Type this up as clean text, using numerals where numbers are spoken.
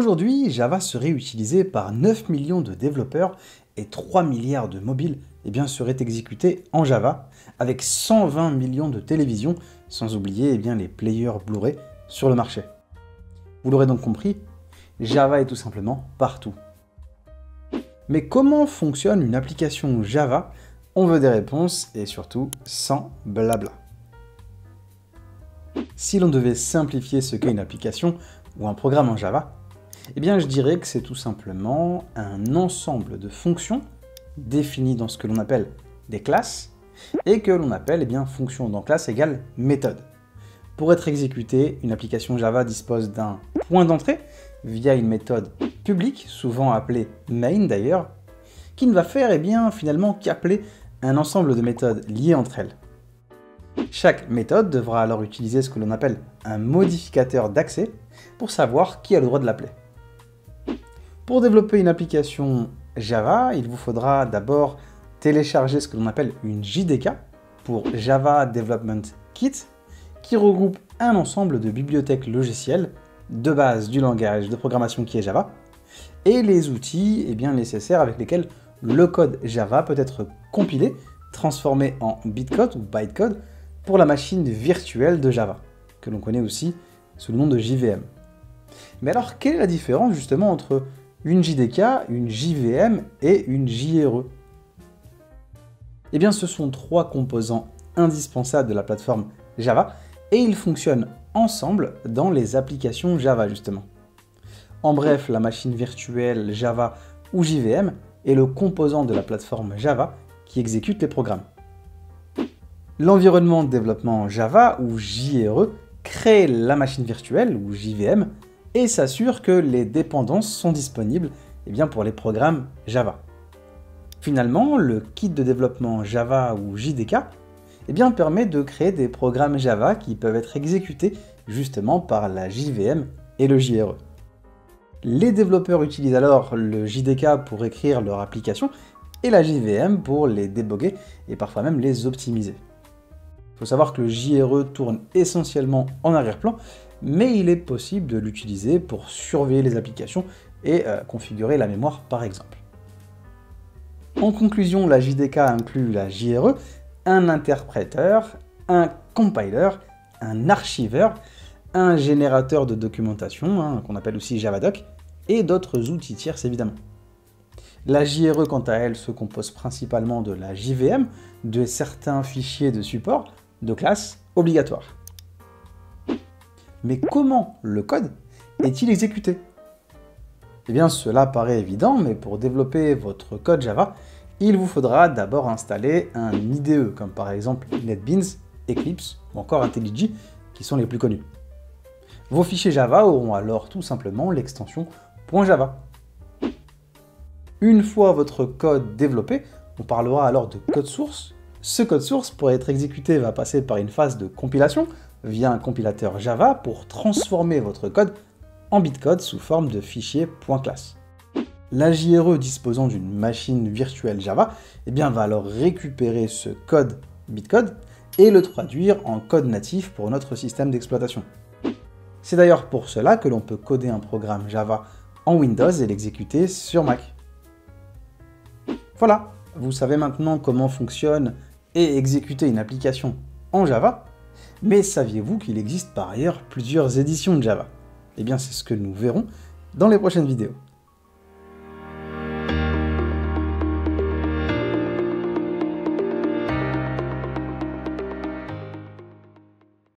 Aujourd'hui, Java serait utilisé par 9 millions de développeurs et 3 milliards de mobiles seraient exécutés en Java, avec 120 millions de télévisions, sans oublier les players Blu-ray sur le marché. Vous l'aurez donc compris, Java est tout simplement partout. Mais comment fonctionne une application Java? On veut des réponses et surtout sans blabla. Si l'on devait simplifier ce qu'est une application ou un programme en Java, je dirais que c'est tout simplement un ensemble de fonctions définies dans ce que l'on appelle des classes et que l'on appelle fonction dans classe égale méthode. Pour être exécutée, une application Java dispose d'un point d'entrée via une méthode publique, souvent appelée main d'ailleurs, qui ne va faire finalement qu'appeler un ensemble de méthodes liées entre elles. Chaque méthode devra alors utiliser ce que l'on appelle un modificateur d'accès pour savoir qui a le droit de l'appeler. Pour développer une application Java, il vous faudra d'abord télécharger ce que l'on appelle une JDK pour Java Development Kit, qui regroupe un ensemble de bibliothèques logicielles de base du langage de programmation qui est Java, et les outils nécessaires avec lesquels le code Java peut être compilé, transformé en bitcode ou bytecode pour la machine virtuelle de Java, que l'on connaît aussi sous le nom de JVM. Mais alors, quelle est la différence justement entre une JDK, une JVM et une JRE? Ce sont trois composants indispensables de la plateforme Java et ils fonctionnent ensemble dans les applications Java justement. En bref, la machine virtuelle Java ou JVM est le composant de la plateforme Java qui exécute les programmes. L'environnement de développement Java ou JRE crée la machine virtuelle ou JVM et s'assure que les dépendances sont disponibles pour les programmes Java. Finalement, le kit de développement Java ou JDK permet de créer des programmes Java qui peuvent être exécutés justement par la JVM et le JRE. Les développeurs utilisent alors le JDK pour écrire leur application et la JVM pour les débugger et parfois même les optimiser. Il faut savoir que le JRE tourne essentiellement en arrière-plan, mais il est possible de l'utiliser pour surveiller les applications et configurer la mémoire par exemple. En conclusion, la JDK inclut la JRE, un interpréteur, un compiler, un archiveur, un générateur de documentation, qu'on appelle aussi Javadoc, et d'autres outils tierces évidemment. La JRE, quant à elle, se compose principalement de la JVM, de certains fichiers de support, de classes obligatoires. Mais comment le code est-il exécuté? Cela paraît évident, mais pour développer votre code Java, il vous faudra d'abord installer un IDE, comme par exemple NetBeans, Eclipse ou encore IntelliJ, qui sont les plus connus. Vos fichiers Java auront alors tout simplement l'extension .java. Une fois votre code développé, on parlera alors de code source. Ce code source, pour être exécuté, va passer par une phase de compilation via un compilateur Java pour transformer votre code en bitcode sous forme de fichier .class. La JRE disposant d'une machine virtuelle Java va alors récupérer ce code bitcode et le traduire en code natif pour notre système d'exploitation. C'est d'ailleurs pour cela que l'on peut coder un programme Java en Windows et l'exécuter sur Mac. Voilà, vous savez maintenant comment fonctionne et exécuter une application en Java, mais saviez-vous qu'il existe par ailleurs plusieurs éditions de Java? C'est ce que nous verrons dans les prochaines vidéos.